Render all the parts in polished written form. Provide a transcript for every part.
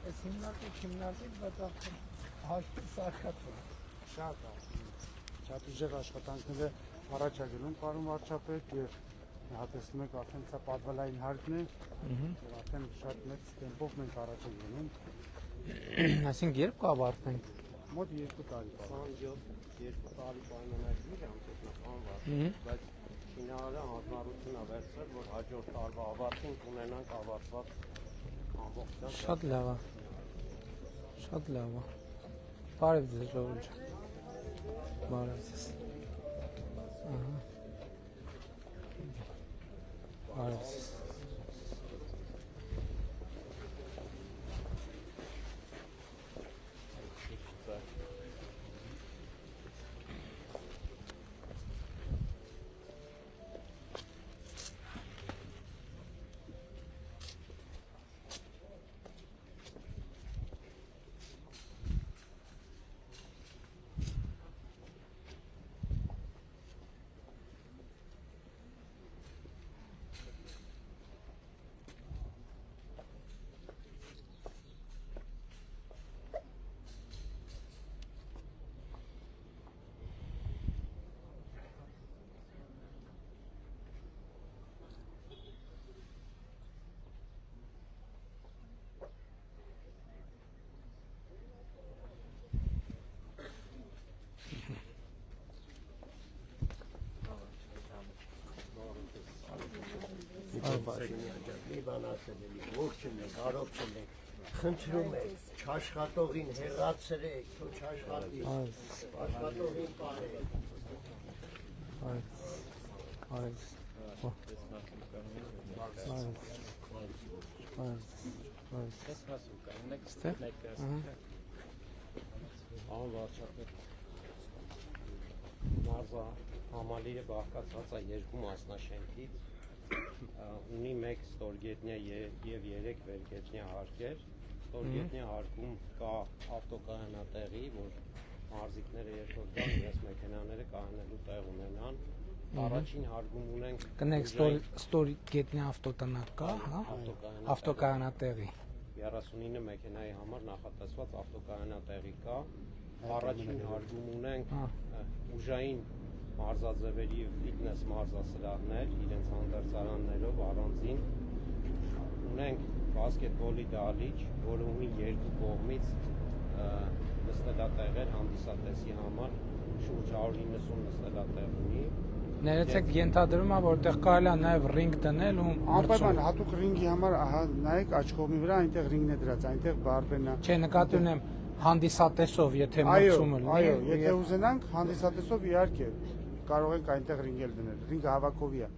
Այս հիմնարկի, բայց հաշվի սարքած է։ Շատ շատ ուժեղ աշխատանքները առաջ է գնում պարոն վարչապետ եւ հատեցնում եք արդեն սա պատվալային հարկն է եւ արդեն շատ մեծ տեմպով մենք առաջ ենք գնում։ Այսինքն երբ կավարտենք։ Մոտ 2 տարի պարոն 2 տարի պայմանագրի անցկացնող բայց ֆինալը հանձնարարություն ավարտել որ հաջորդ տարվա ավարտին կունենանք ավարտված ամբողջը։ Շատ լավ է։ Շատ լավ է։ Բարև ձեզ ժողովուրդ։ Բարև ձեզ։ Ահա։ Բարև ձեզ։ Մի բան ասել եմ, ողջ եք, առողջ եք, խնդրում եք, չաշխատողին հեղացրեք, թող չաշխատի, աշխատողին պարեք։ Պարոն վարչապետ, մարզա համալիրը բաղկացած է 2 մասնաշենքից, ունի 1 ստորգետնյա եւ 3 վերգետնյա հարկեր։ Ստորգետնյա հարկում կա ավտոկայանատեղի, որ մարզիկները երբ որ գան, իրենց մեքենաները կայանելու տեղ ունենան։ Առաջին հարկում ունենք Կնեք ստորգետնյա ավտոտնակ կա, հա? Ավտոկայանատեղի։ 39 մեքենայի համար նախատեսված ավտոկայանատեղի կա։ Առաջին հարկում ունենք ուժային մարզաձևերի և ֆիթնես մարզասրահներ, իրենց հանդերձարաններով առանձին, ունենք բասկետբոլի դահլիճ, որը ունի 2 կողմից նստելատեղեր հանդիսատեսի համար, շուրջ 190 նստելատեղ ունի։ Ներեցեք ենթադրում է, որտեղ կարելի է նաև ռինգ դնել ու Անպայման հատուկ ռինգի համար, ահա նայեք աջ կողմի վրա, այնտեղ ռինգն է դրած, այնտեղ բարբենա։ Չէ, նկատի ունեմ հանդիսատեսով, եթե մրցումը լինի։ Այո, եթե ուզենանք հանդիսատեսով իհարկե կարող ենք այնտեղ ռինգել դնել, ռինգը հավաքովի է։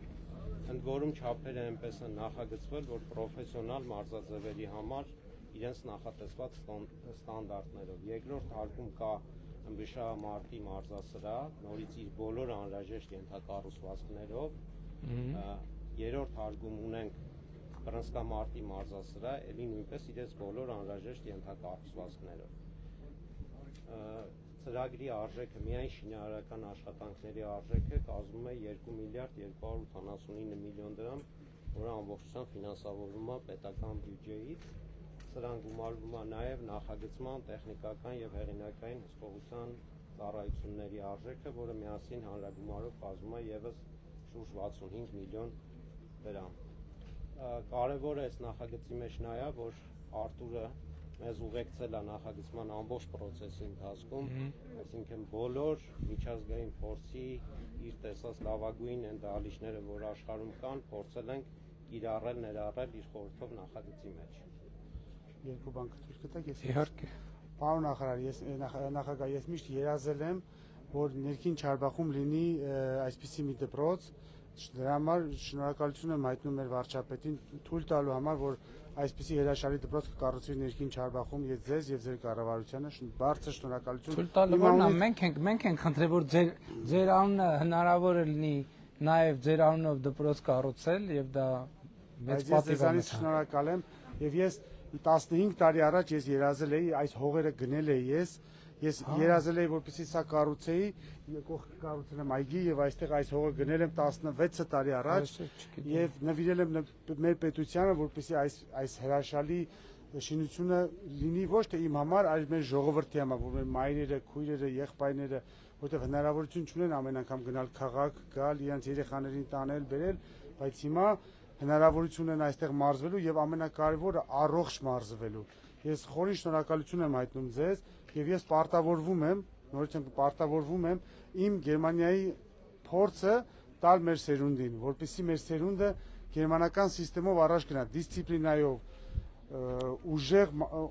Ընդ որում չափերը այնպես են նախագծվել, որ պրոֆեսիոնալ մարզաձևերի համար իրենց նախատեսված ստանդարտներով։ Երկրորդ հարկում կա ըմբիշամարտի մարզասրահ, նորից իր բոլոր անհրաժեշտ ենթակառուցվածքներով։ Երրորդ հարկում ունենք բռնցքամարտի մարզասրահ, ելի նույնպես իրենց բոլոր անհրաժեշտ ենթակառուցվածքներով։ Ծրագրի արժեքը միայն շինարարական աշխատանքների արժեքը կազմում է 2 միլիարդ 289 միլիոն դրամ, որը ամբողջությամբ ֆինանսավորվում է պետական բյուջեից։ Սրան գումարվում է նաև նախագծման, տեխնիկական եւ հեղինակային հսկողության ծառայությունների արժեքը, որը միասին հանրագումարով կազմում է եւս շուրջ 65 միլիոն դրամ։ Կարևորը այս նախագծի մեջ նա է, որ Արտուրը մեզ ուղեկցել է նախագծման ամբողջ process-ի ընթացքում, այսինքն բոլոր միջազգային փորձի իր տեսած լավագույն այն դահլիճները, որ աշխարհում կան, փորձել ենք կիրառել, ներառել իր խորհրդով նախագծի մեջ։ Երկու բան կտուր կտակ ես։ Իհարկե։ Պարոն նախագահ, ես միշտ երազել եմ, որ ներքին Չարբախում լինի այսպիսի մի դպրոց, դրա համար շնորհակալություն եմ հայտնում մեր վարչապետին թույլ տալու համար, որ այսպիսի հրաշալի դպրոց կկառուցվի ներքին Չարբախում եւ ձեզ եւ ձեր կառավարությանը բարձր շնորհակալություն։ Թույլ տալու որն մենք ենք խնդրել, որ ձեր անունը հնարավոր է լինի նաև ձեր անունով դպրոց կառուցել եւ դա մեծ պատիվ է։ Շնորհակալ եմ եւ ես 15 տարի առաջ ես երազել էի, այս հողերը գնել էի ես երազել էի, որպեսզի սա կառուցեի, կողքը կառուցել եմ այգի եւ այստեղ այս հողը գնել եմ 16 տարի առաջ եւ նվիրել եմ մեր պետությանը, որպեսզի այս հրաշալի շինությունը լինի ոչ թե իմ համար, այլ մեր ժողովրդի համար, որ մեր մայրերը, քույրերը, եղբայրները, որտեղ հնարավորություն չունեն ամեն անգամ գնալ քաղաք, գալ, իրենց երեխաներին տանել, բերել, բայց հիմա հնարավորություն են այստեղ մարզվելու եւ ամենակարևորը առողջ մարզվելու։ Ես խորին շնորհակալություն եմ հայտնում ձեզ եւ ես պարտավորվում եմ, նորից պարտավորվում եմ իմ Գերմանիայի փորձը տալ մեր սերունդին, որպեսզի մեր սերունդը գերմանական համակարգով առաջ գնա, դիսցիպլինայով,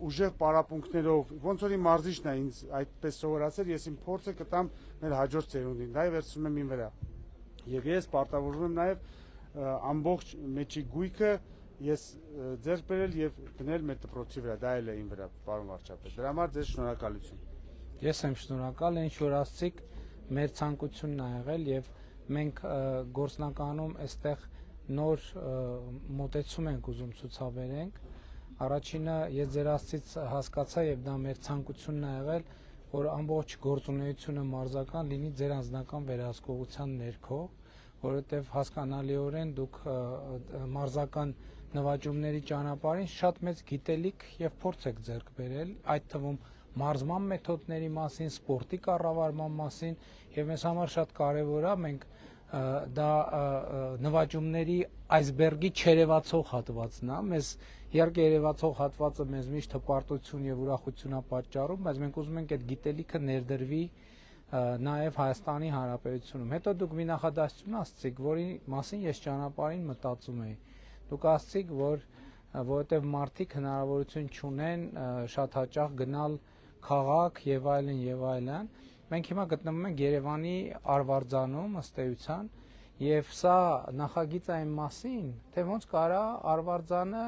ուժեղ պարապմունքներով, ոնց որ իմ մարզիչն է ինձ այդպես սովորացել, ես իմ փորձը կտամ մեր հաջորդ սերունդին, դա վերցնում եմ իմ վրա։ Եվ ես պարտավորվում եմ նաև ամբողջ մեջի գույքը ես ձեռք բերել եւ դնել մեր դպրոցի վրա, դա էլ է իմ վրա, պարոն վարչապետ։ Դրա համար ձեզ շնորհակալություն։ Ես եմ շնորհակալ, ինչ որ ասցիք, մեր ցանկությունն է եղել եւ մենք գործնականում այստեղ նոր մոտեցում ենք ուզում ցուցաբերենք։ Առաջինը ես ձեր ասցից հասկացա եւ դա մեր ցանկությունն է եղել, որ ամբողջ գործունեությունը մարզական լինի ձեր անձնական վերահսկողության ներքո, որովհետեւ հասկանալիորեն դուք մարզական նվաճումների ճանապարհին շատ մեծ գիտելիք եւ փորձ եք ձեռք բերել, այդ թվում մարզման մեթոդների մասին, սպորտի կառավարման մասին եւ մեզ համար շատ կարեւոր է մենք դա նվաճումների այսբերգի չերևացող հատվածն է, մեզ իհարկե երևացող հատվածը մեզ միշտ հպարտություն եւ ուրախություն է պատճառում, բայց մենք ուզում ենք այդ գիտելիքը ներդրվի նաեւ Հայաստանի Հանրապետությունում։ Հետո դուք մի նախադասություն ասցիք, որի մասին ես ճանապարհին մտածում էի։ Դուք ասցիք, որ որովհետեւ մարդիկ հնարավորություն չունեն շատ հաճախ գնալ քաղաք եւ այլն եւ այլն։ Մենք հիմա գտնվում ենք Երևանի Արվարձանում ըստ էության եւ սա նախագիծ այն մասին, թե ոնց կարա Արվարձանը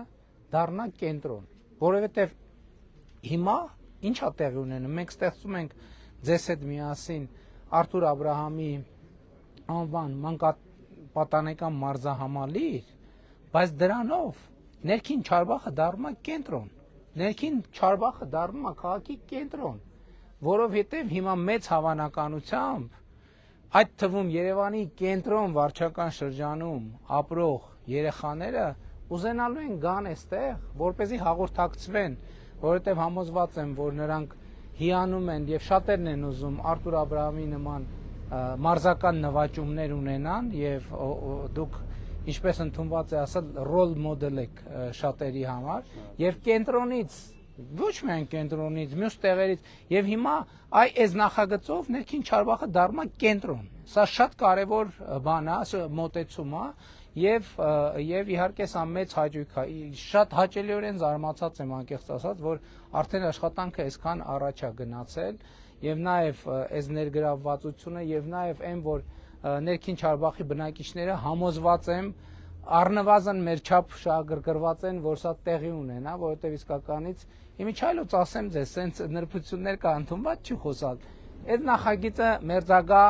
դառնա կենտրոն, որովհետեւ հիմա ինչա տեղի ունենում, մենք ստեղծում ենք ձեզ հետ միասին Արթուր Աբրահամի անվան մանկապատանեկան մարզահամալիր, բայց դրանով ներքին Չարբախը դառնում է կենտրոն, ներքին Չարբախը դառնում է քաղաքի կենտրոն, որովհետև հիմա մեծ հավանականությամբ այդ թվում Երևանի կենտրոն վարչական շրջանում ապրող երեխաները ուզենալու են գան այստեղ, որպեսզի հաղորդակցվեն, որովհետև համոզված եմ, որ նրանք հիանում են եւ շատերն են ուզում Արթուր Աբրահամի նման մարզական նվաճումներ ունենան եւ դուք ինչպես ընդունված է ասել ռոլ մոդել եք շատերի համար եւ կենտրոնից ոչ միայն կենտրոնից, մյուս տեղերից եւ հիմա այս նախագծով ներքին Չարբախը դառնում է կենտրոն։ Սա շատ կարեւոր բան է, մոտեցում է եւ իհարկե սա մեծ հաճույք է։ Շատ հաճելիորեն զարմացած եմ անկեղծ ասած, որ արդեն աշխատանքը այսքան առաջ է գնացել եւ նաեւ այս ներգրավվածությունը եւ նաեւ այն որ ներքին Չարբախի բնակիչները համոզված եմ առնվազն մեր չափ շահագրգռված են, որ սա տեղի ունենա, որովհետև իսկականից իմիջայլոց ասեմ ձեզ, սենց նրբություններ կա ընդունված չի խոսալ։ Այդ նախագիծը մերձագա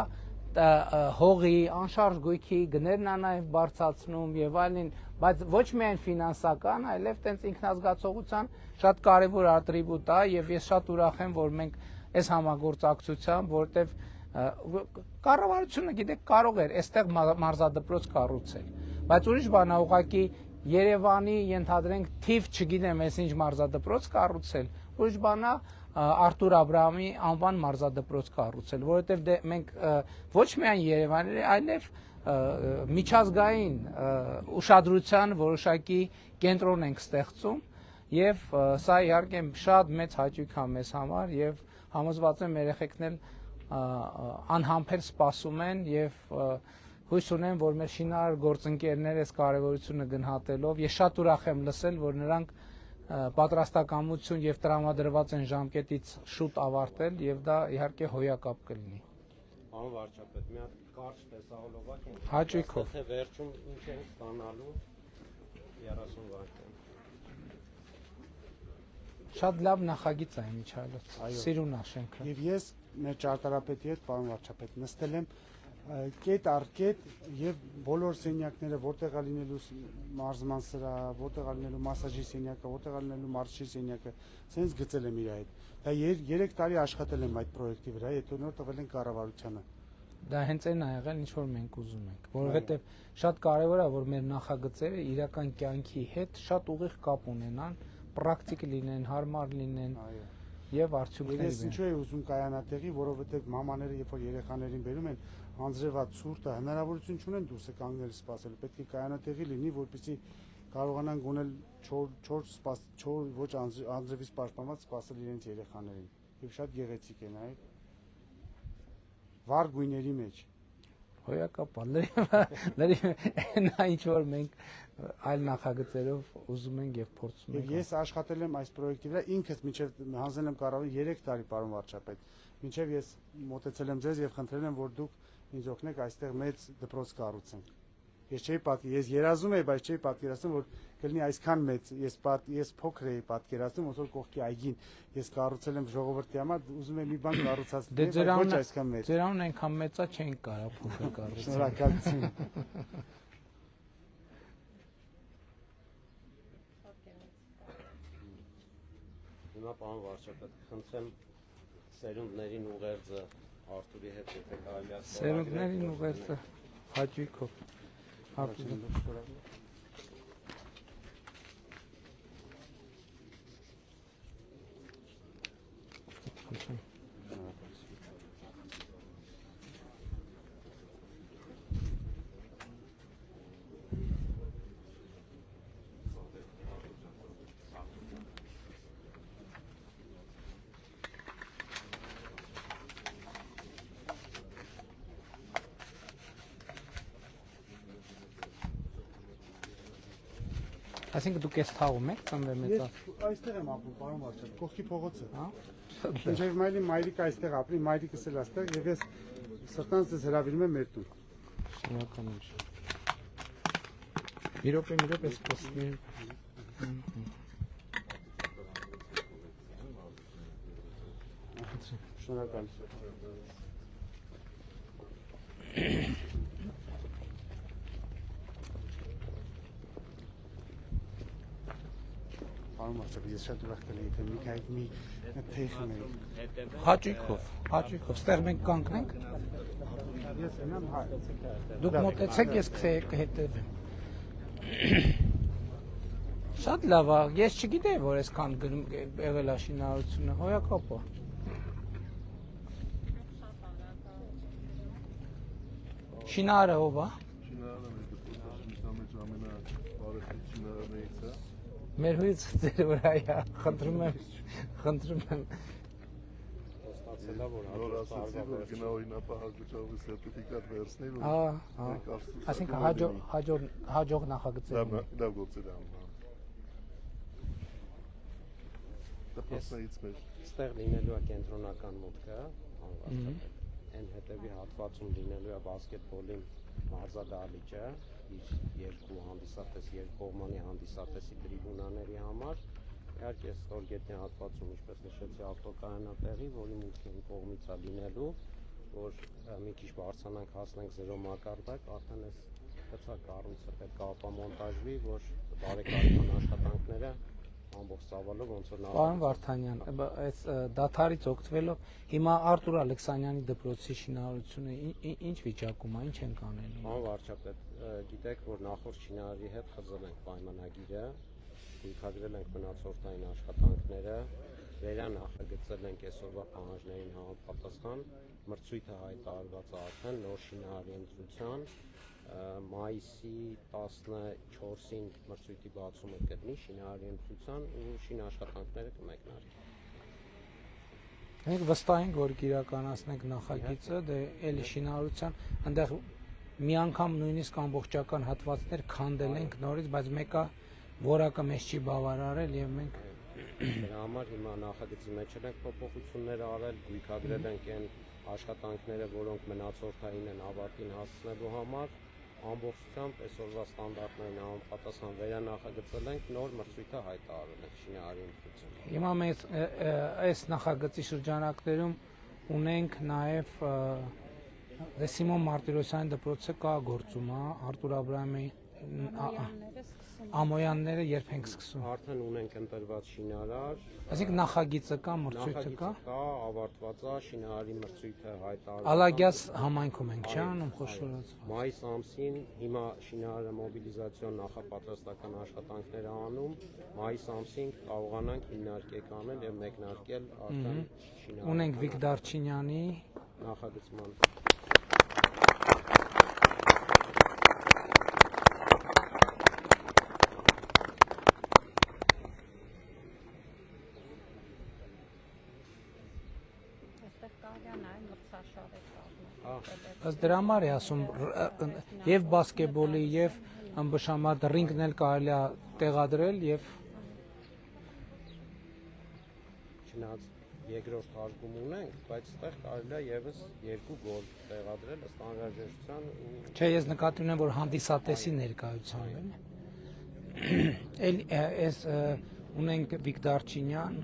հողի, անշարժ գույքի գներն է նաև բարձրացնում եւ այլն, բայց ոչ միայն ֆինանսական, այլև տենց ինքնազգացողության շատ կարևոր ատրիբուտ է եւ ես շատ ուրախ եմ, որ մենք այս համագործակցությամբ, որովհետև կառավարությունը գիտեք կարող էր այստեղ մարզադպրոց կառուցել, բայց ուրիշ բան է ուղղակի Երևանի ենթադրենք թիվ չգիտեմ ես ինչ մարզադպրոց կառուցել, ուրիշ բան է Արթուր Աբրահամի անվան մարզադպրոց կառուցել, որովհետև մենք ոչ միայն Երևանի, այլև միջազգային ուշադրության որոշակի կենտրոն ենք ստեղծում եւ սա իհարկե շատ մեծ հաճույք է մեզ համար եւ համոզված եմ երեխեքն էլ անհամբեր սպասում են եւ հույս ունեմ, որ մեր շինարար գործընկերները այս կարևորությունը գնահատելով ես շատ ուրախ եմ լսել, որ նրանք պատրաստակամություն եւ տրամադրված են ժամկետից շուտ ավարտել եւ դա իհարկե հոյակապ կլինի։ Պարոն վարչապետ, մի հատ կարճ տեսահոլովակ ենք։ Հաճույքով։ Թե վերջում ինչ ենք ստանալու 30 վայրկյան։ Շատ լավ նախագիծ է Միչայլոց։ Սիրուն է շենքը։ Եվ ես մեր ճարտարապետի հետ, պարոն վարչապետ, նստել եմ կետ առ կետ եւ բոլոր սենյակները, որտեղ է լինելու մարզման սրա, որտեղ է լինելու մասաժի սենյակը, որտեղ է լինելու մարզչի սենյակը, ցենց գծել եմ իր հետ։ Դա 3 տարի աշխատել եմ այդ պրոյեկտի վրա, հետո նոր տվել են կառավարությանը։ Դա հենց այն է եղել, ինչ որ մենք ուզում ենք, որովհետեւ շատ կարեւոր է, որ մեր նախագծերը իրական կյանքի հետ շատ ուղիղ կապ ունենան, պրակտիկ լինեն, հարմար լինեն Այո։ եւ արդյունքների Ես ինչու եմ ուզում կայանատեղի, որովհետեւ մամաները երբ որ երեխաներին բերում են անձրևած ցուրտը հնարավորություն չունեն դուրս կանգնել սպասելու, պետք է կայանատեղի լինի, որպեսզի կարողանան գոնել 4 ոչ անձրևից պաշտպանված սպասել իրենց երեխաներին։ Եվ շատ գեղեցիկ է նայեք։ Վառ գույների մեջ։ Հոյակապա լրիվ նա ինչ որ մենք այլ նախագծերով ուզում ենք եւ փորձում Եվ ենք։ ես աշխատել եմ այս պրոյեկտի վրա, ինքս մինչև հանձնել եմ կառավարի 3 տարի, պարոն վարչապետ։ Մինչև ես մոտեցել եմ ձեզ եւ խնդրել եմ, որ դուք ինձ օգնեք այստեղ մեծ դպրոց կառուցենք։ Ես չէի ես երազում եի, բայց չէի պատկերացնում, որ կլինի այսքան մեծ։ Ես փոքր էի պատկերացնում, ոնց որ կողքի այգին ես կառուցել եմ ժողովրդի համար, ուզում եմ մի բան կառուցացնել, բայց ոչ այսքան մեծ։ Ձեր անուն այնքան մեծա չենք կարա փոքր կառուցել։ Շնորհակալություն։ Հիմա պարոն վարչապետ, խնդրեմ սերունդներին ուղերձը Արթուրի հետ եթե կարելի է Սերունդներին ուղերձը հաճույքով։ Այսինքն դուք էս թաղում եք ծնվել մեծա։ Ես այստեղ եմ ապրում, պարոն վարչապետ, կողքի փողոցը։ Հա։ Ինչեւ մայրիկը այստեղ ապրի, մայրիկս էլ այստեղ եւ ես սրտանց ձեզ հրավիրում եմ մեր տուն։ Շնորհակալություն։ Մի րոպե սպասի։ Շնորհակալություն։ Պարոն վարչապետ, ես շատ ուրախ կլինեի, եթե մի թեյ խմեի։ Հաճույքով, ստեղ մենք կանգնենք։ Ես եմ, հա։ Դուք մոտեցեք, ես կհետևեմ։ Շատ լավ է, ես չգիտեի, որ այսքան եղել է շինարարությունը, հոյակապա։ Շինարարը ով է։ Մեր հույս ձեր վրա է, խնդրում եմ։ ստացել է որ Որ ասացի, որ գնահույնապահակության սերտիֆիկատ վերցնի ու Այսինքն հաջող նախագծեր։ լավ գործ է դառնում։ Դպրոցներից մեջ Ստեղ լինելու է կենտրոնական մուտքը, անվարտապետ։ Այն հետևի հատվածում լինելու է բասկետբոլի մարզադահլիճը, իր երկու կողմանի հանդիսատեսի տրիբունաների համար։ Իհարկե ստորգետնյա հատվածում, ինչպես նշեցի, ավտոկայանատեղի, որի մուտքին կողմից է լինելու, որ մի քիչ բարձրանանք հասնենք 0 մակարդակ, արդեն այս կցակառույցը պետք է ապամոնտաժվի, որ բարեկարգման աշխատանքները ամբողջ ծավալով ոնց որ Պարոն Վարդանյան, այս դաթարից օգտվելով հիմա Արտուր Ալեքսանյանի դպրոցի շինարարությունը ինչ վիճակում է, ինչ ենք անելու։ Պարոն վարչապետ, գիտեք, որ նախորդ շինարարի հետ խզել ենք պայմանագիրը, գույքագրել ենք մնացորդային աշխատանքները, վերանախագծել ենք այսօրվա պահանջներին համապատասխան, մրցույթը հայտարարված է արդեն նոր շինարարի ընտրության, մայիսի 14-ին մրցույթի բացումը կլինի շինարարի ընտրության ու շինաշխատանքները կմեկնարկի։ Մենք վստահ ենք, որ կիրականացնենք նախագիծը, դե էլի շինարարության, այնտեղ մի անգամ նույնիսկ ամբողջական հատվածներ քանդել ենք նորից, բայց մեկը որակը մեզ չի բավարարել եւ մենք դրա համար հիմա նախագծի մեջ ենք փոփոխություններ արել, գույքագրել ենք այն աշխատանքները, որոնք մնացորդային են ավարտին հասցնելու համար, ամբողջությամբ այսօրվա ստանդարտներին համապատասխան վերանախագծել ենք, նոր մրցույթը հայտարարել ենք շինարարի ընտրությունը։ Հիմա մենք այս նախագծի շրջանակներում ունենք նաև Սիմոն Մարտիրոսյանի դպրոցը կա գործում, Արտուր Աբրահամի ամոյանները երբ ենք սկսում։ Արդեն ունենք ընտրված շինարար, Այսինքն նախագիծը կա, մրցույթը կա։ կա, ավարտված է, շինարարի մրցույթը հայտարարվել։ Ալագյաց համայնքում ենք, չէ՞, անում խոշորացված։ Մայիս ամսին հիմա շինարարը մոբիլիզացիոն նախապատրաստական աշխատանքներ է անում, մայիս ամսին կարողանանք հիմնարկեք անել եւ մեկնարկել արդեն շինարարի Ունենք Վիկ Դարչինյանի նախագծման։ Ըստ դրա համար է ասում եւ բասկետբոլի եւ ըմբշամարտ ռինգն էլ կարելի է տեղադրել եւ Չնայած երկրորդ հարկում ունենք, բայց այդտեղ կարելի է եւս 2 գոլ տեղադրել ըստ անհրաժեշտության ու չէ ես նկատի ունեմ որ հանդիսատեսի ներկայությամբ են էլ էս ունենք Վիկ Դարչինյան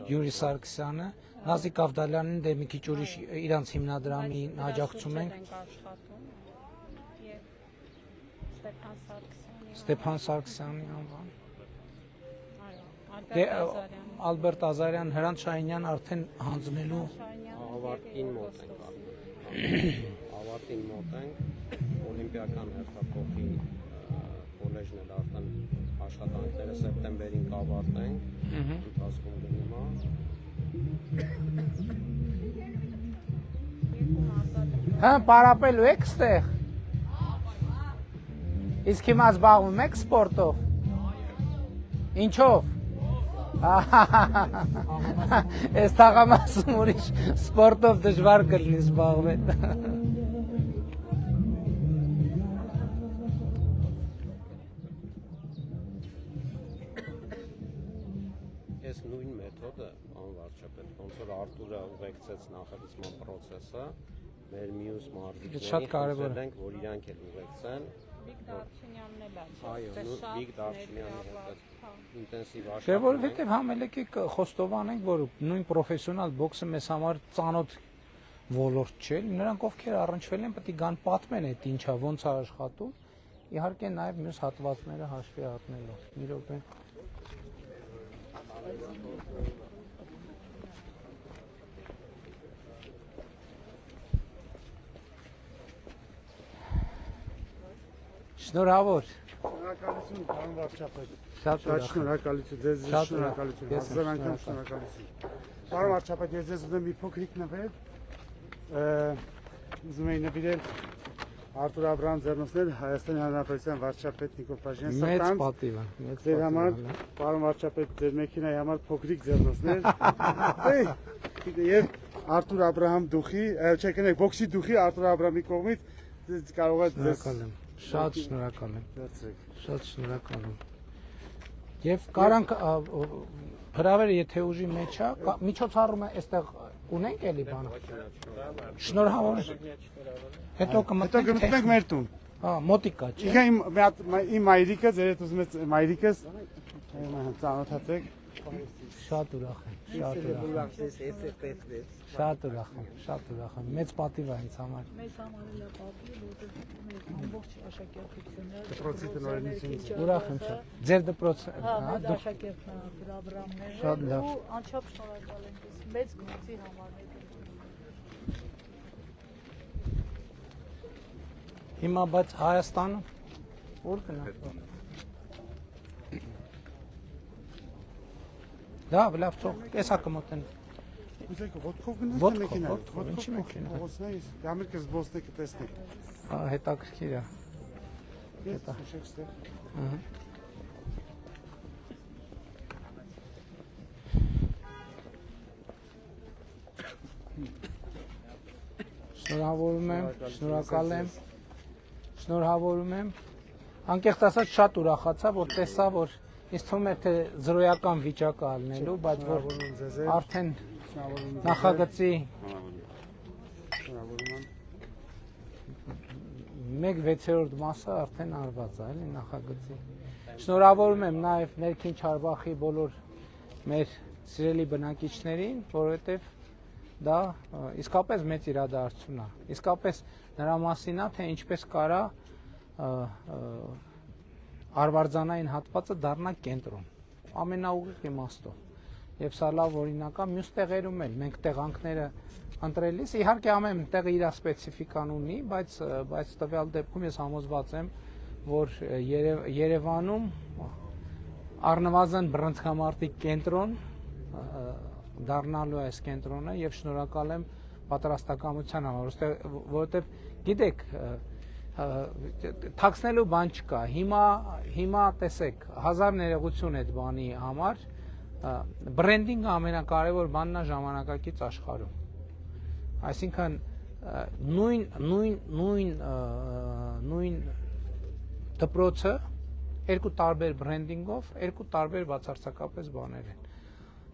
Յուրի Սարգսյանը Նազիկ Ավդալյանին դե մի քիչ ուրիշ իրանց հիմնադրամի աջակցում ենք Ստեփան Սարգսյանի անվան Դե Ալբերտ Ազարյան, Հրանտ Շահինյան արդեն հանձնելու ավարտին մոտ ենք ավարտին մոտ ենք օլիմպիական հերթափոխի կոլեջն էլ արդեն աշխատանքները սեպտեմբերին կավարտենք ընթացքում գնումա Հա, պարապելու եք ստեղ Իսկ հիմա զբաղվում եք սպորտով Ինչով Ես տաղամասում ուրիշ սպորտով դժվար կլինի զբաղվել Այս նույն մեթոդը անվարչապետ ոնց որ Արտուրը ուղեկցեց նախագծման process-ը մեր մյուս մարզիկներին խնդրել ենք որ իրանք էլ ուղեկցեն Վիկ Դարչինյանն էլ է այո Վիկ Դարչինյանի հետ ինտենսիվ Չէ, աշխատանք որովհետև համելեքի խոստովանենք, որ նույն պրոֆեսիոնալ բոքսը մեզ համար ծանոթ ոլորտ չէ, նրանք ովքեր առնչվել են, պետք է գան պատմեն այդ ինչա, ոնց է աշխատում, իհարկե նաև մյուս հատվածները հաշվի առնելով։ Մի րոպե։ Շնորհավոր։ Շնորհակալություն, պարոն վարչապետ։ Շատ շնորհակալություն, ձեզ շնորհակալություն, հազար անգամ շնորհակալություն։ Պարոն վարչապետ, ես ձեզ ուզում եմ մի փոքրիկ նվեր, ուզում եի նվիրել Արտուր Աբրահամ ձեռնոցներ Հայաստանի Հանրապետության վարչապետ Նիկոլ Փաշինյանի Մեծ պատիվ է, մեծ ձեր համար, պարոն վարչապետ, ձեր մեքենայի համար փոքրիկ ձեռնոցներ։ Եվ Արտուր Աբրահամ դուխի, չէ, կներեք, բոքսի դուխի Արտուր Աբրահամի կողմից կարող եք ձեզ Շատ շնորհակալ եմ։ վերցրեք։ Շատ շնորհակալ եմ։ Եվ կարանք հրավերը եթե ուժի մեջ է, միջոցառումը այստեղ ունենք էլի բանը։ Շնորհավոր։ Հետո կմտնենք մեր տուն։ Հա, մոտիկա, չէ։ Իհա իմ մայրիկը, ձեր հետ ուզում եք մայրիկս ծանոթացեք։ Շատ ուրախ եմ, շատ ուրախ եմ։ Շատ ուրախ եմ, շատ ուրախ եմ։ Մեծ պատիվ է ինձ համար։ Մեզ համար էլ է պատիվ, որտեղ ամբողջ աշակերտությունը Դպրոցի տնօրենություն։ Ուրախ եմ շատ։ Ձեր դպրոցը, հա, մեր աշակերտն Աբրահամներն Շատ լավ։ ու անչափ շնորհակալ ենք այս մեծ գործի համար։ Հիմա բայց Հայաստանը որ գնա։ Լավ, լավ, թող կեսա կմոտեն։ Ուզեք ոտքով գնաք Ոտքով, մեքենա։ ոտքով, ինչի մեքենա։ Փողոցներից գամերքը զբոսնեկը տեսնեք։ Հա, հետաքրքիր է։ Ես քշեք ստեղ։ Ահա։ Շնորհավորում եմ, շնորհակալ եմ։ Շնորհավորում եմ։ Անկեղծ ասած շատ ուրախացա, որ տեսա, որ ինձ թվում է թե զրոյական վիճակը ալնելու, բայց որ արդեն նախագծի 1/6 մասը արդեն արված է, էլի նախագծի։ Շնորհավորում եմ նաև ներքին Չարբախի բոլոր մեր սիրելի բնակիչներին, որովհետև դա իսկապես մեծ իրադարձություն է։ Իսկապես նրա մասին է, թե ինչպես կարա արվարձանային հատվածը դառնա կենտրոն ամենաուղիղ իմաստով եւ սա լավ օրինակ է մյուս տեղերում էլ մենք տեղանքները ընտրելիս իհարկե ամեն տեղը իր սպეციფიკան ունի բայց տվյալ դեպքում ես համոզված եմ որ Երևանում առնվազն բռնցքամարտի կենտրոն դառնալու է այս կենտրոնը եւ շնորհակալ եմ պատրաստակամության համար որովհետեւ գիտեք թաքցնելու բան չկա հիմա տեսեք հազար ներողություն այդ բանի համար բրենդինգը ամենակարևոր բանն է ժամանակակից աշխարհում այսինքն նույն դպրոցը երկու տարբեր բրենդինգով երկու տարբեր բացարձակապես բաներ են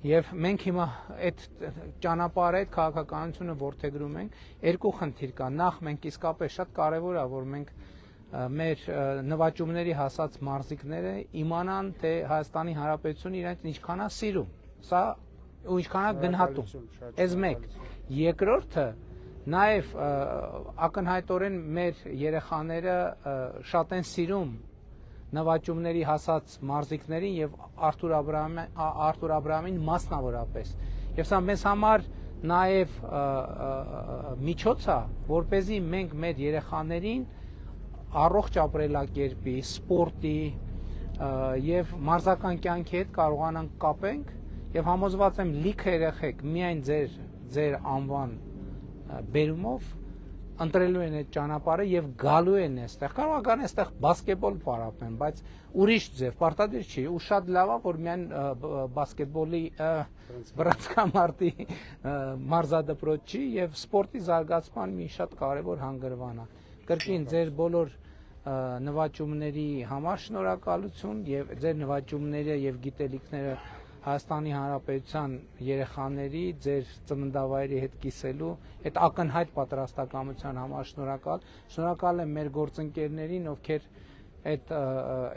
եւ մենք հիմա այդ ճանապարհը այդ քաղաքականությունը ворթեգրում ենք երկու խնդիր կա նախ մենք իսկապես շատ կարեւոր է որ մենք մեր նվաճումների հասած մարզիկները իմանան թե Հայաստանի Հանրապետությունը իրենց ինչքան է սիրում սա ու ինչքան է գնահատում այս մեկ երկրորդը նաեւ ակնհայտորեն մեր երեխաները շատ են սիրում նվաճումների հասած մարզիկներին եւ Արթուր Աբրահամին մասնավորապես եւ սա մեզ համար նաեւ միջոց է որպեսզի մենք մեր երեխաներին առողջ ապրելակերպի սպորտի եւ մարզական կյանքի հետ կարողանանք կապենք եւ համոզված եմ լիքը երեխեք միայն ձեր անվան բերումով ընտրելու են այդ ճանապարհը եւ գալու են այստեղ կարող է գան այստեղ բասկետբոլ պարապեն բայց ուրիշ ձև պարտադիր չի ու շատ լավ է որ միայն բասկետբոլի բռնցքամարտի մարզադպրոց չի եւ սպորտի զարգացման մի շատ կարեւոր հանգրվան է կրկին ձեր բոլոր նվաճումների համար շնորհակալություն եւ ձեր նվաճումները եւ գիտելիքները Հայաստանի Հանրապետության երեխաների ձեր ծննդավայրի հետ կիսելու այդ ակնհայտ պատրաստակամության համար շնորհակալ եմ մեր գործընկերներին ովքեր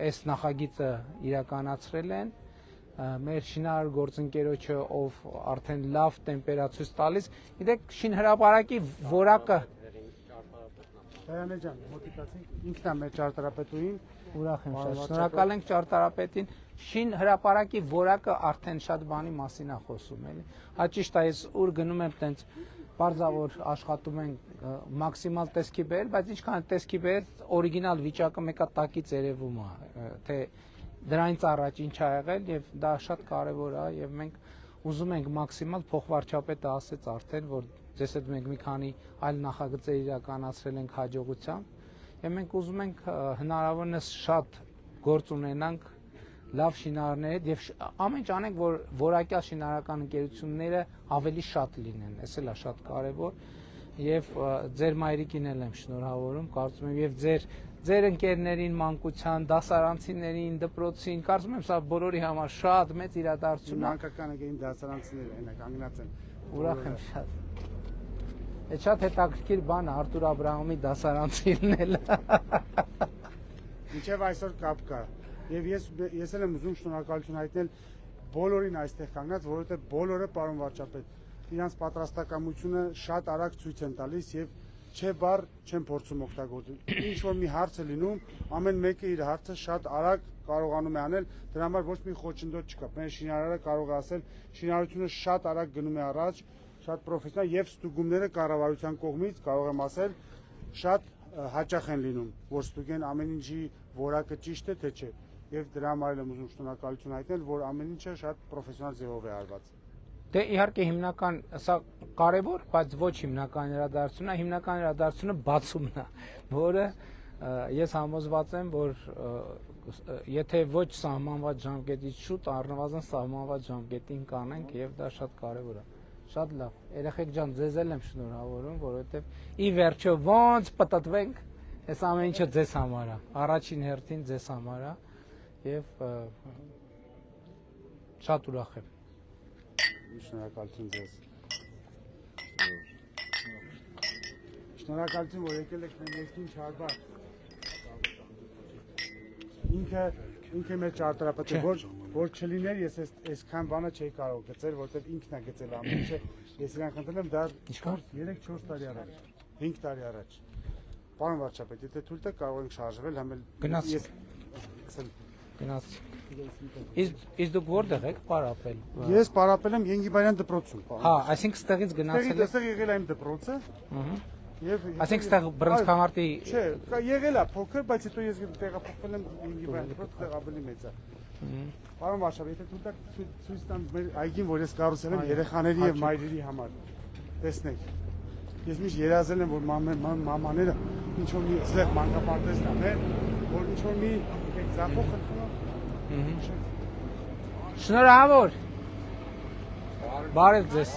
այս նախագիծը իրականացրել են մեր շինարար գործընկերոջը ով արդեն լավ տեմպերացույց տալիս գիտեք շինհրապարակի որակը Հայանե ջան մոտիկացինք ինքն է մեր ճարտարապետուին ուրախ եմ շատ շնորհակալ ենք ճարտարապետին Շին հրապարակի որակը արդեն շատ բանի մասին է խոսում էլի հաճիշտ է ես ուր գնում եմ տենց բարձավոր աշխատում ենք մաքսիմալ տեսքի բեր բայց ինչքան տեսքի բեր օրիգինալ վիճակը մեկա տակից երևում է թե դրանից առաջ ինչ ա եղել եւ դա շատ կարեւոր է եւ մենք ուզում ենք մաքսիմալ փոխվարչապետը ասեց արդեն որ ձեզ հետ մենք մի քանի այլ նախագծեր իրականացրել ենք հաջողությամբ եւ մենք ուզում ենք հնարավորինս շատ գործ ունենանք լավ շինարարներ հետ եւ ամեն ինչ անենք որ որակյալ շինարարական ընկերությունները ավելի շատ լինեն էս էլ է շատ կարեւոր եւ ձեր մայրիկին էլ եմ շնորհավորում կարծում եմ եւ ձեր ընկերներին մանկության դասարանցիներին դպրոցին կարծում եմ սա բոլորի համար շատ մեծ իրադարձություն է մանկական ընկերին դասարանցիները այնա կանգնած են ուրախ եմ շատ Այդ շատ հետաքրքիր բան է Արթուր Աբրահամի դասարանցին էլ Մինչև այսօր կապ կա եւ ես էլ եմ ուզում շնորհակալություն հայտնել բոլորին այստեղ կանգնած որովհետեւ բոլորը պարոն վարչապետ իրանց պատրաստակամությունը շատ արագ ցույց են տալիս եւ չէ բառ չեն փորձում օգտագործել ինչ որ մի հարց է լինում ամեն մեկը իր հարցը շատ արագ կարողանում է անել դրա համար ոչ մի խոչընդոտ չկա մեր շինարարը կարող է ասել շինարարությունը շատ արագ գնում է առաջ շատ պրոֆեսիոնալ եւ ստուգումները կառավարության կողմից կարող եմ ասել շատ հաճախ են լինում որ ստուգեն ամեն ինչի որակը ճիշտ է թե չէ եւ դրա համար եմ ուզում շնորհակալություն հայտնել որ ամեն ինչը շատ պրոֆեսիոնալ ձևով է արված Դե իհարկե հիմնական սա կարևոր բայց ոչ հիմնական իրադարձությունն է հիմնական իրադարձությունը բացումն է որը ես համոզված եմ որ եթե ոչ սահմանված ժամկետից շուտ առնվազն սահմանված ժամկետին կանենք եւ դա շատ կարևոր է Շատ լավ, երեխեք ջան, ձեզ էլ եմ շնորհավորում, որովհետև ի վերջո ոնց պտտվենք, այս ամեն ինչը ձեզ համար է, առաջին հերթին ձեզ համար է եւ շատ ուրախ եմ։ Շնորհակալություն ձեզ։ Շնորհակալություն, որ եկել եք մեր երկին Չարբար։ Ինքը մեր ճարտարապետը որ չլիներ ես այսքան բանը չէի կարող գծել որովհետև ինքն է գծել ամեն ինչը ես իրան խնդրել եմ դա 3-4 տարի առաջ 5 տարի առաջ Պարոն վարչապետ եթե թույլ տաք կարող ենք շարժվել համ էլ գնաց Գնացի։ Իսկ դուք որտեղ եք պարապել։ Ես պարապել եմ Ենգիբարյան դպրոցում, պարոն։ Հա, այսինքն ստեղից գնացել եք։ Այստեղ եղել եմ դպրոցը։ Եվ Այսինքն ստեղ բռնցքամարտի Չէ, եղել է փոքր, բայց հետո ես տեղափոխվել եմ Ենգիբարյան դպրոց, այդտեղ ավելի մեծ է։ Պարոն Վարշավ, եթե դուք ցույց տամ մեր այգին, որ ես կառուցել եմ երեխաների եւ մայրերի համար։ Տեսնեք։ Ես միշտ երազել եմ, որ մամաները ինչ որ մի զեղ մանկապարտեզ տանեն, որ ինչ որ մի ձախող խնդրում։ Շնորհավոր։ Բարև ձեզ։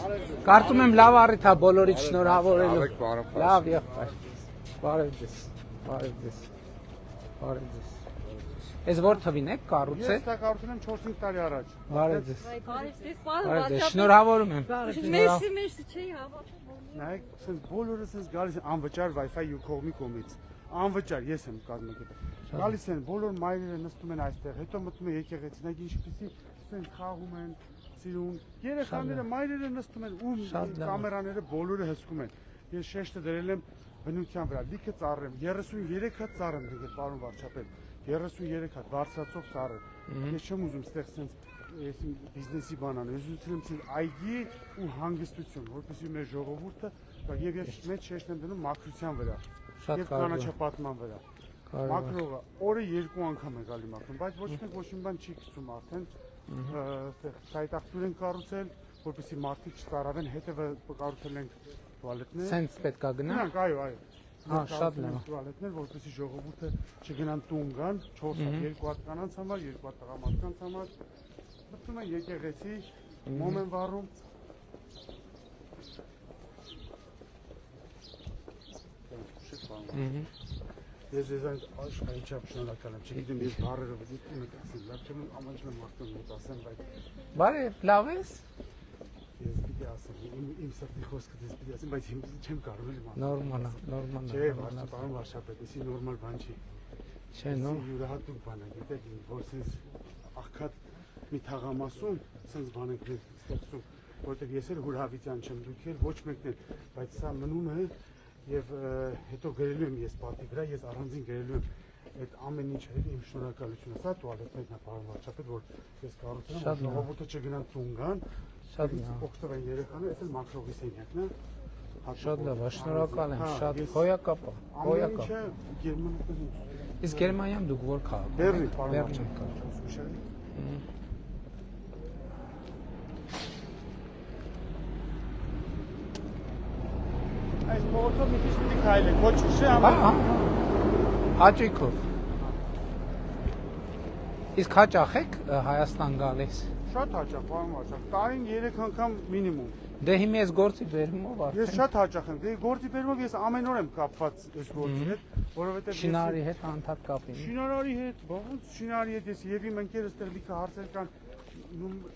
Կարծում եմ լավ առիթ է բոլորիդ շնորհավորելու։ Լավ եղբայր։ Բարև ձեզ։ Բարև ձեզ։ Բարև ձեզ։ Այս որ թվին եք կառուցել։ Ես դա կառուցել եմ 4-5 տարի առաջ։ Բարև ձեզ։ Բարև ձեզ, Բարև ձեզ։ Շնորհավորում եմ։ Մերսի չի հավատում։ Նայեք, sense բոլորը sense գալիս են անվճար Wi-Fi ու կողմի կողմից։ Անվճար ես եմ կազմակերպել։ Գալիս են բոլոր մայրերը նստում են այստեղ, հետո մտնում են եկեղեցի, նայեք ինչպեսի sense խաղում են, սիրուն։ Երեխաները մայրերը նստում են ու կամերաները բոլորը հսկում են։ Ես շեշտը դրել եմ բնության վրա, լիքը ծառ եմ, 33 հատ ծառ եմ դրել, պարոն վարչապետ, 33 հատ բարձրացող ծառ եմ։ Ես չեմ ուզում ստեղ sense ես բիզնեսի բան անեմ, ես ուզում եմ այգի ու հանգստություն, որպեսզի մեր ժողովուրդը եւ ես մեծ շեշտ եմ դնում մաքրության վրա եւ կանաչապատման վրա։ Մաքրողը օրը 2 անգամ է գալի մաքրում, բայց ոչ մեկ ոչ մի բան չի գցում արդեն։ Սայտախտուր են կառուցել, որպեսզի մարդիկ չծարավեն, հետևը կառուցել ենք տուալետներ։ Սենց պետք է գնանք։ Այո։ Հա, շատ լավ։ Տուալետներ, որպեսզի ժողովուրդը չգնան տուն գան, 4 հատ, 2 հատ կանանց համար, 2 հատ տղամարդկանց համար։ Մտնում են եկեղեցի, մոմ են վառում։ Ես ձեզ աշխարհի չափ շնորհակալ եմ, չգիտեմ ես բառերով դիտում եք ասել, լավ չեմ ամենայն մարդուն մոտ ասեմ, բայց Բարև, լավ ես։ ես պիտի ասեմ, իմ սրտի խոսքը դες պիտի ասեմ, բայց չեմ կարող եմ։ Նորմալ է, նորմալ է։ Չէ, պարոն վարչապետ, էսի նորմալ բան չի։ Չէ, նո։ Յուրահատուկ բան է, գիտեք, որ sense աղքատ մի թաղամասում sense բան ենք ստեղծում, որտեղ ես էլ հուրհավիտյան չեմ, դուք էլ ոչ մեկն էլ, բայց սա մնում է եւ հետո գրելու եմ ես պատի վրա, ես առանձին գրելու եմ այդ ամեն ինչը իմ շնորհակալությունը, սա տուալետներն է, պարոն վարչապետ, որ ես կառուցել եմ, ժողովուրդը չգնան տուն գան, Շատ լավ։ օգտվեն երեխաները, այս էլ մաքրողի սենյակն է։ Շատ լավ, շնորհակալ եմ, շատ հոյակապ է, հոյակապ։ Ամեն ինչը Գերմանիայում։ Իսկ Գերմանիայում դուք որ քաղաք։ Բեռլին, պարոն Բեռլին։ վարչապետ։ Այս փողոցով մի քիչ պիտի քայլենք, ոչ ուշ է Հա, հաճույքով։ Իսկ հաճախ եք Հայաստան գալիս։ Շատ հաճախ, պարոն վարչապետ, տարին 3 անգամ մինիմում։ Դե հիմա ես գործի բերումով արդեն։ Ես շատ հաճախ եմ, դե գործի բերումով ես ամեն օր եմ կապված այս գործի հետ, որովհետև Շինարարի հետ անդադ կապին։ Շինարարի հետ, ողջ շինարարի հետ ես եւ իմ ընկերս այդտեղ լիքը հարցեր կան,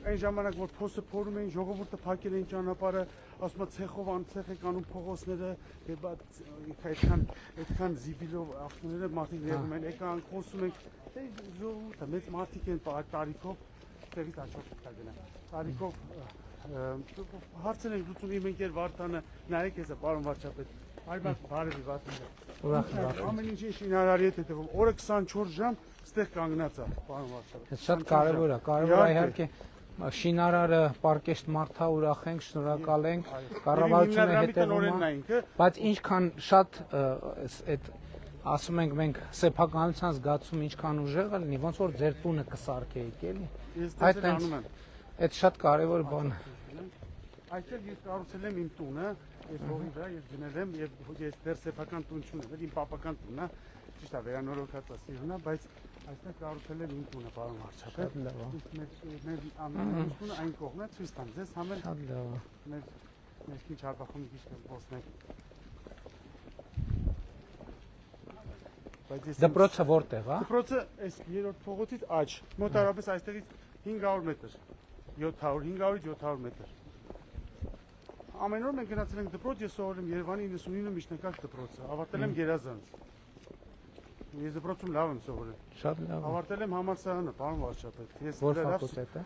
այն ժամանակ որ փոստը փորում էին, ժողովուրդը փակել էին ճանապարհը, ասում են ցեխով անցեղ եք անում փողոցները, եւ այդքան զիբիլով ավտոները մարդիկ եղում են, եկան խոսում ենք, դե ժողովուրդը մեծ մարդիկ են տարիքով, տեղից աչքով պետք է գնան։ Տարիքով հարցեր ենք լուծում իմ ընկեր Վարդանը, նայեք էսա պարոն վարչապետ, այլ բարևի Վարդանը։ Ուրախ եմ։ Ամեն ինչին շինարարի հետ հետևում, օրը 24 ժամ ստեղ կանգնած է, պարոն վարչապետ։ Շատ կարևոր է, կարևոր է իհարկե շինարարը պարկեշտ մարդա ուրախ ենք, շնորհակալ ենք, կառավարությունը հետևում է, բայց ինչքան շատ այդ ասում ենք մենք սեփականության զգացում ինչքան ուժեղ է լինի, ոնց որ ձեր տունը կսարքեիք էլի։ Այդ անում եմ։ Այդ շատ կարևոր բան է։ Այստեղ ես կառուցել եմ իմ տունը, այս հողի վրա ես գնել եմ եւ ես դեռ սեփական տուն չունեմ, իմ պապական տունն է, ճիշտ է, վերանորոգած է սիրունա, բայց այստեղ կառուցել եմ իմ տունը, պարոն վարչապետ։ Շատ լավ է։ Մեր ամեն տունը այն կողմն է, ցույց տամ ձեզ, համել Շատ լավ է։ մեր ներքին Չարբախում քիչ կոսնենք։ Դպրոցը որտեղ է։ Դպրոցը այս երրորդ փողոցից աջ, մոտարապես այստեղից 500 մետր, 500-ից 700 մետր։ Ամեն օր մենք գնացել ենք դպրոց, ես սովորել եմ Երևանի 99 միջնակարգ դպրոցը, ավարտել եմ Գերազանց։ Ես դպրոցում լավ եմ սովորել։ Շատ լավ։ Ավարտել եմ համալսարանը, պարոն վարչապետ։ Որ ֆակուլտետ է։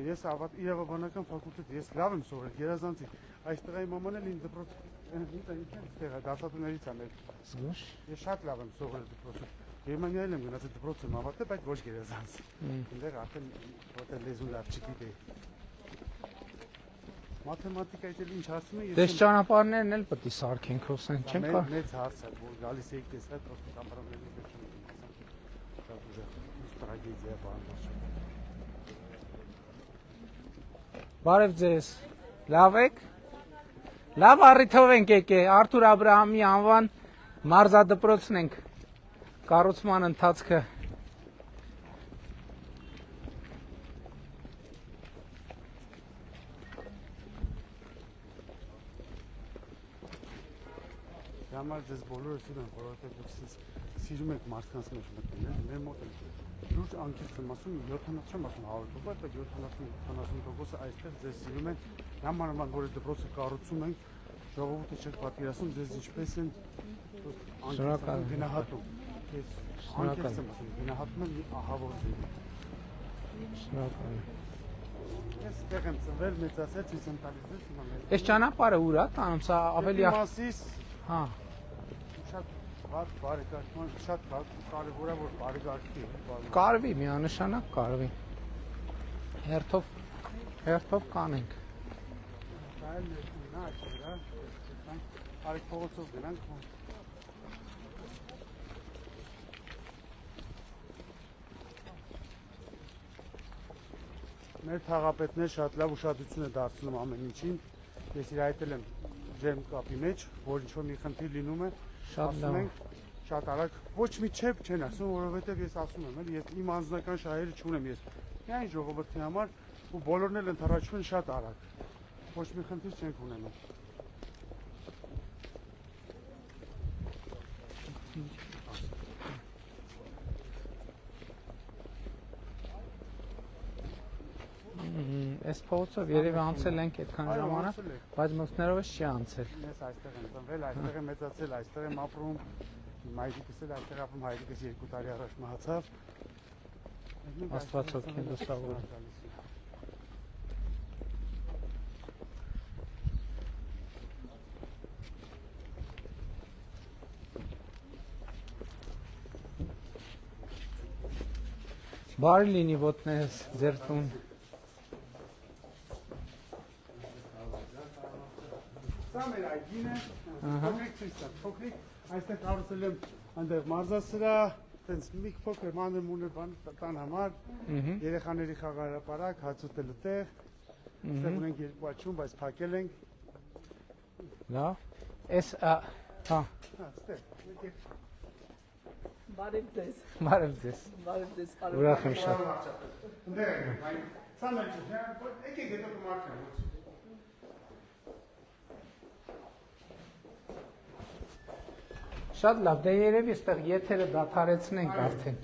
Ես իրավաբանական ֆակուլտետ, ես լավ եմ սովորել Գերազանցի։ Այստեղ իմ մաման էլ ինձ դպրոց այնտեղ դասատուներից անել։ Զգուշ։ Ես շատ լավ եմ սովորել դպրոցում։ Գերմանիայել եմ գնացել դպրոց եմ ավարտել, բայց ոչ գերազանց։ Այնտեղ արդեն որտեղ լեզուն լավ չգիտեի։ Մաթեմատիկայից էլ ինչ հարցում է, Դες ճանապարհներն էլ պետք է սարքենք, հոսեն, չեմ կա։ մեծ հարց է, որ գալիս եք տեսա, պրոստը կամարաների վերջում։ Շատ ուժեղ տրագեդիա բան։ Բարև ձեզ։ Լավ եք։ Լավ առիթով ենք եկել, Արթուր Աբրահամի անվան մարզադպրոցն ենք կառուցման ընթացքը։ Համար ձեզ բոլորը սիրում եմ, որովհետև դուք սիրում եք մարդկանց մեջ մտնել, մեր մոտ է լուրջ անկեղծ եմ ասում 70 չեմ ասում 100%, բայց 70-80%-ը այստեղ ձեզ սիրում են, նամանավանդ որ դպրոցը կառուցում ենք, ժողովուրդը չեք պատկերացնում ձեզ ինչպես են անկեղծ գնահատում։ Ես անկեղծ եմ ասում, գնահատում եմ ահավոր ձեզ։ Շնորհակալ եմ։ Ես ստեղ եմ ծնվել, մեծացել, ցույց եմ տալիս ձեզ հիմա։ Այս ճանապարհը ուր է տանում, սա ավելի հա շատ բարեկարգման շատ կարևոր է որ բարեկարգի կարվի միանշանակ կարվի հերթով կանենք այլ նա այստեղ արի փողոցով գնանք մեր թաղապետներ շատ լավ ուշադրություն է դարձնում ամեն ինչին ես իր այդել եմ ջերմ կապի մեջ որ ինչ որ մի խնդիր լինում է շատ լավ շատ արագ ոչ մի չեփ չեն ասում, որովհետև ես ասում եմ, ես իմ անձնական շահերը չունեմ ես։ Միայն ժողովրդի համար ու բոլորն էլ ընթառաջում են շատ արագ։ Ոչ մի խնդիր չենք ունենում։ Այս փողոցով երևի անցել ենք այդքան ժամանակ, բայց մյուսներով չի անցել։ Ես այստեղ եմ ծնվել, այստեղ եմ մեծացել, այստեղ եմ ապրում։ Մայրիկս էլ այստեղ ապրում, հայրիկս 2 տարի առաջ մահացավ։ Աստված օգնի դասավոր։ Բարի լինի ոտներս ձեր տուն։ Սա մեր այգին է, փոքրիկ ցույց է, փոքրիկ այստեղ կառուցել եմ այնտեղ մարզասրահ, տենց մի փոքր մանր-մունր բան տան համար, երեխաների խաղահրապարակ, հաց ուտելու տեղ, այստեղ ունենք 2 աջում, բայց փակել ենք։ Լավ։ Էս հա։ Այստեղ։ Բարև ձեզ։ Բարև ձեզ։ Բարև ձեզ։ Ուրախ եմ շատ։ Այնտեղ ենք, սա մեր ցույցը, եկեք հետո կմարքանք։ Շատ լավ, դե երևի այստեղ եթերը դադարեցնենք արդեն։